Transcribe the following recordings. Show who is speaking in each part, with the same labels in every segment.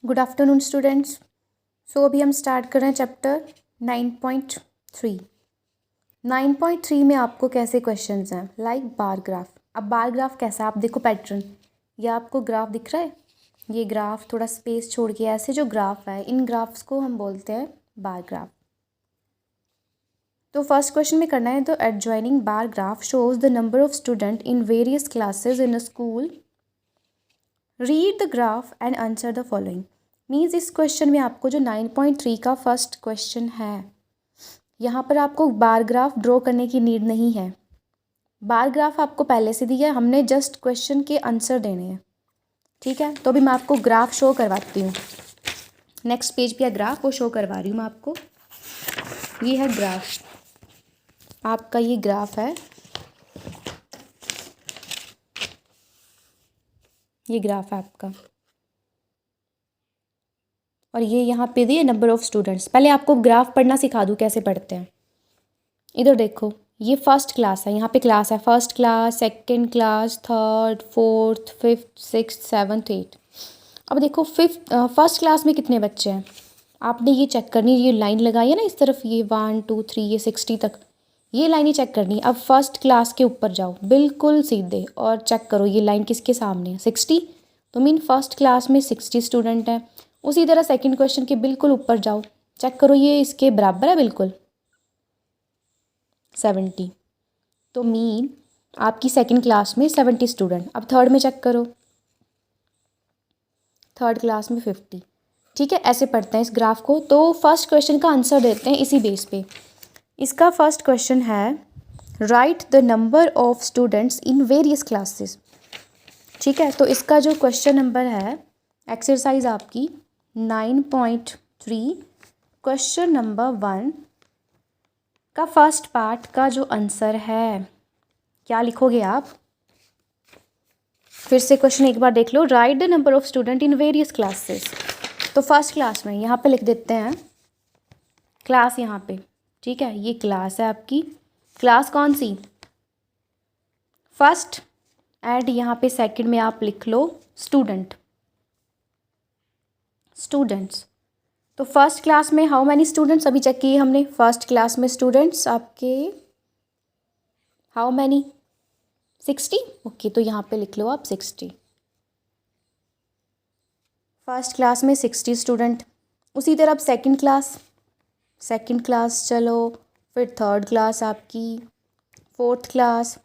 Speaker 1: Good afternoon students. सो अभी हम start कर रहे हैं चैप्टर 9.3। 9.3 में आपको कैसे क्वेश्चंस हैं लाइक बार ग्राफ। अब बार ग्राफ कैसा है, आप देखो पैटर्न, ये आपको ग्राफ दिख रहा है, ये ग्राफ थोड़ा स्पेस छोड़ के ऐसे जो ग्राफ है, इन ग्राफ्स को हम बोलते हैं बार ग्राफ। तो फर्स्ट क्वेश्चन में करना है, the adjoining bar graph shows the number of student in various classes in a school. Read the graph and answer the following. Means इस क्वेश्चन में आपको जो 9.3 का फर्स्ट क्वेश्चन है, यहाँ पर आपको बार ग्राफ ड्रॉ करने की नीड नहीं है। बार ग्राफ आपको पहले से दिया है, हमने जस्ट क्वेश्चन के आंसर देने हैं। ठीक है, तो अभी मैं आपको ग्राफ शो करवाती हूँ। नेक्स्ट पेज पे ग्राफ वो शो करवा रही हूँ मैं आपको। ये है ग्राफ, आपका ये ग्राफ है, ये ग्राफ है आपका, और ये यहाँ पे दिए नंबर ऑफ स्टूडेंट्स। पहले आपको ग्राफ पढ़ना सिखा दूँ कैसे पढ़ते हैं। इधर देखो, ये फर्स्ट क्लास है, यहाँ पे क्लास है first class, second class, third, fourth, fifth, sixth, seventh, eight. अब देखो फर्स्ट क्लास में कितने बच्चे हैं, आपने ये चेक करनी। ये लाइन लगाई है ना इस तरफ, ये 1 2 3 ये 60 तक, ये लाइन ही चेक करनी। अब फर्स्ट क्लास के ऊपर जाओ बिल्कुल सीधे और चेक करो ये लाइन किसके सामने है, 60। तो मीन फर्स्ट क्लास में 60 स्टूडेंट हैं। उसी तरह सेकंड क्वेश्चन के बिल्कुल ऊपर जाओ, चेक करो ये इसके बराबर है बिल्कुल, 70। तो मीन आपकी सेकंड क्लास में 70 स्टूडेंट। अब थर्ड में चेक करो, थर्ड क्लास में 50। ठीक है, ऐसे पढ़ते हैं इस ग्राफ को। तो फर्स्ट क्वेश्चन का आंसर देते हैं इसी बेस पे। इसका फर्स्ट क्वेश्चन है, right the number of students in various classes. ठीक है, तो इसका जो क्वेश्चन नंबर है, एक्सरसाइज आपकी 9.3 क्वेश्चन नंबर 1 का फर्स्ट पार्ट का जो आंसर है, क्या लिखोगे आप। फिर से क्वेश्चन एक बार देख लो, write the number of student in various classes. तो फर्स्ट क्लास में यहाँ पे लिख देते हैं क्लास, यहाँ पे ठीक है, ये क्लास है आपकी। क्लास कौन सी, फर्स्ट। एंड यहाँ पे सेकंड में आप लिख लो स्टूडेंट, स्टूडेंट्स। तो फर्स्ट क्लास में हाउ मैनी स्टूडेंट्स, अभी चेक किए हमने। फर्स्ट क्लास में स्टूडेंट्स आपके हाउ मैनी, 60। ओके, तो यहाँ पे लिख लो आप 60। फर्स्ट क्लास में 60 स्टूडेंट। उसी तरह अब सेकंड क्लास, सेकंड क्लास चलो, फिर थर्ड क्लास आपकी, फोर्थ क्लास,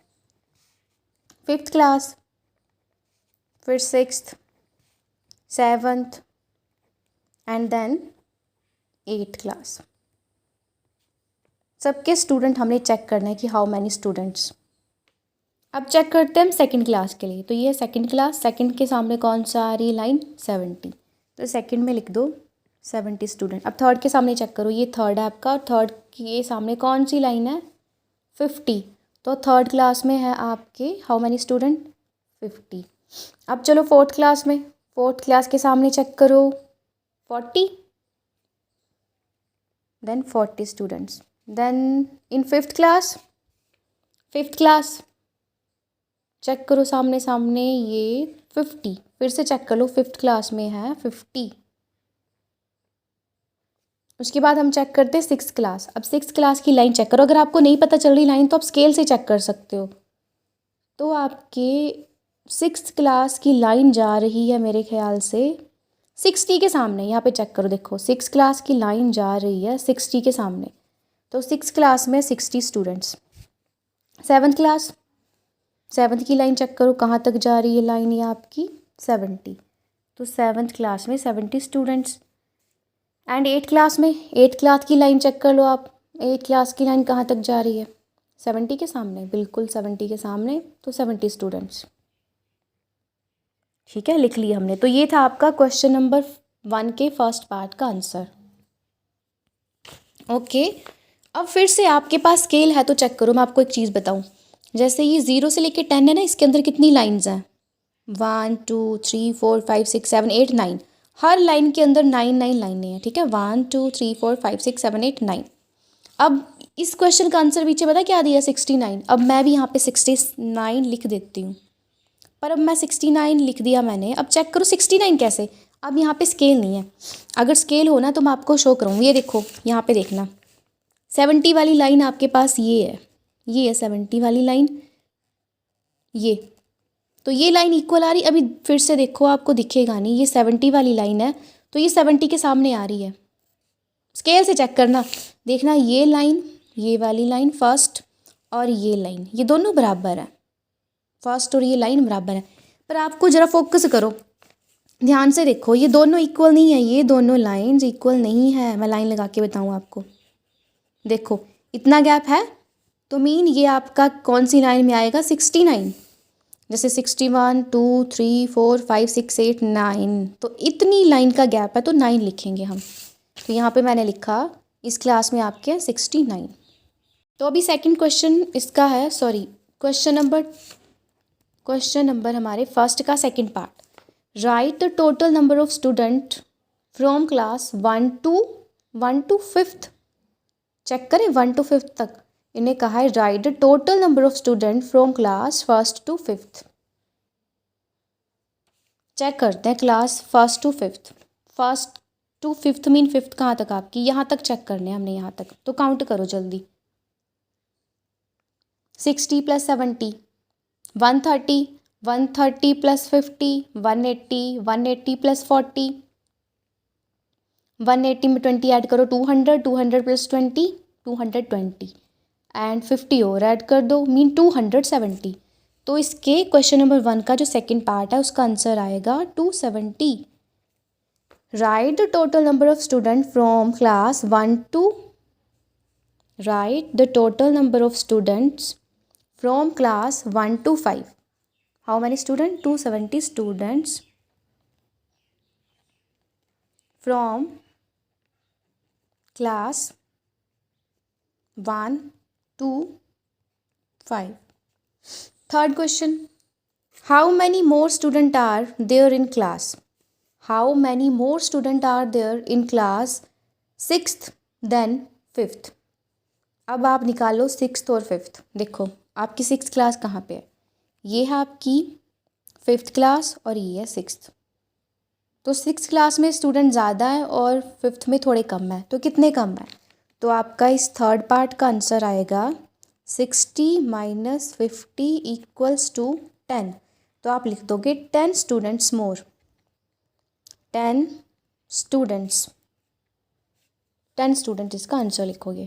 Speaker 1: फिफ्थ क्लास, फिर sixth, seventh and then eighth class. सबके स्टूडेंट हमने चेक करना है कि हाउ मैनी स्टूडेंट्स। अब चेक करते हैं हम सेकंड क्लास के लिए। तो ये सेकंड क्लास, सेकंड के सामने कौन सा आ रही है लाइन, 70। तो सेकंड में लिख दो 70 स्टूडेंट। अब थर्ड के सामने चेक करो, ये थर्ड है आपका, और थर्ड के सामने कौन सी लाइन है, 50। तो थर्ड क्लास में है आपके हाउ मैनी स्टूडेंट, 50। अब चलो फोर्थ क्लास में, फोर्थ क्लास के सामने चेक करो 40, then 40 students. Then in fifth class, fifth class check करो सामने सामने, ये 50। फिर से चेक कर लो, फिफ्थ क्लास में है 50। उसके बाद हम चेक करते हैं सिक्स क्लास। अब सिक्स क्लास की लाइन चेक करो, अगर आपको नहीं पता चल रही लाइन तो आप स्केल से चेक कर सकते हो। तो आपके सिक्स क्लास की लाइन जा रही है मेरे ख्याल से 60 के सामने। यहाँ पे चेक करो, देखो सिक्स क्लास की लाइन जा रही है 60 के सामने। तो सिक्स क्लास में 60 स्टूडेंट्स। सेवन्थ क्लास, सेवन्थ की लाइन चेक करो, कहाँ तक जा रही है लाइन ये आपकी, 70। तो सेवन्थ क्लास में 70 स्टूडेंट्स। एंड एट्थ क्लास में, एट्थ क्लास की लाइन चेक कर लो आप, एट्थ क्लास की लाइन कहाँ तक जा रही है, 70 के सामने, बिल्कुल 70 के सामने। तो 70 स्टूडेंट्स। ठीक है, लिख लिया हमने। तो ये था आपका क्वेश्चन नंबर 1 के फर्स्ट पार्ट का आंसर। ओके, अब फिर से आपके पास स्केल है तो चेक करो। मैं आपको एक चीज़ बताऊं, जैसे ये 0 से लेके 10 है ना, इसके अंदर कितनी लाइंस हैं, 1 2 3 4 5 6 7 8 9। हर लाइन के अंदर 9 9 लाइनें हैं। ठीक है, 1 2 3 4 5 6 7 8 9। अब इस क्वेश्चन का आंसर पीछे पता क्या दिया, 69। अब मैं भी यहाँ पे 69 लिख देती हूँ, पर अब मैं 69 लिख दिया मैंने। अब चेक करो 69 कैसे, अब यहाँ पे स्केल नहीं है, अगर स्केल हो ना तो मैं आपको शो करूँ। ये देखो यहाँ पे देखना, 70 वाली लाइन आपके पास ये है 70 वाली लाइन, ये तो ये लाइन इक्वल आ रही। अभी फिर से देखो, आपको दिखेगा नहीं, ये 70 वाली लाइन है तो ये 70 के सामने आ रही है। स्केल से चेक करना, देखना ये लाइन, ये वाली लाइन फर्स्ट और ये लाइन, ये दोनों बराबर है, फर्स्ट और ये लाइन बराबर है। पर आपको ज़रा फोकस करो, ध्यान से देखो, ये दोनों इक्वल नहीं है, ये दोनों लाइंस इक्वल नहीं है। मैं लाइन लगा के बताऊँ आपको, देखो इतना गैप है, तो मीन ये आपका कौन सी लाइन में आएगा, 69। जैसे 61, 2, 3, 4, 5, 6, 8, 9, तो इतनी लाइन का गैप है तो 9 लिखेंगे हम। तो यहाँ पे मैंने लिखा इस क्लास में आपके 69। तो अभी सेकंड क्वेश्चन इसका है, सॉरी क्वेश्चन नंबर हमारे फर्स्ट का second part. Right the total number of student from class 1 to 5th। Check करें 1 to 5th तक, इन्हें कहा है right the total number of student from class 1st to 5th। चेक करते हैं class 1st to 5th। 1st to 5th mean 5th कहाँ तक आपकी, यहाँ तक चेक करने हैं हमने, यहाँ तक। तो काउंट करो जल्दी, 60 + 70 130, 130 + 50 180, 180 + 40 180 में 20 ऐड करो 200, 200 + 20 220 एंड 50 और ऐड कर दो, मीन 270। तो इसके क्वेश्चन नंबर 1 का जो सेकंड पार्ट है उसका आंसर आएगा 270। Right the total number of student from class 1 to right the total number of students from class 1 to 5। How many student, 270 students from class 1 to 5। Third question, how many more student are there in class, how many more student are there in class 6th than 5th। अब आप निकालो 6th और 5th। देखो आपकी 6th class कहाँ पे है, ये है आपकी 5th क्लास और ये है 6th। तो 6th क्लास में स्टूडेंट ज़्यादा है और 5th में थोड़े कम है, तो कितने कम है। तो आपका इस थर्ड पार्ट का आंसर आएगा 60 - 50 = 10। तो आप लिख दोगे 10 स्टूडेंट्स मोर, 10 स्टूडेंट्स, 10 स्टूडेंट इसका आंसर लिखोगे।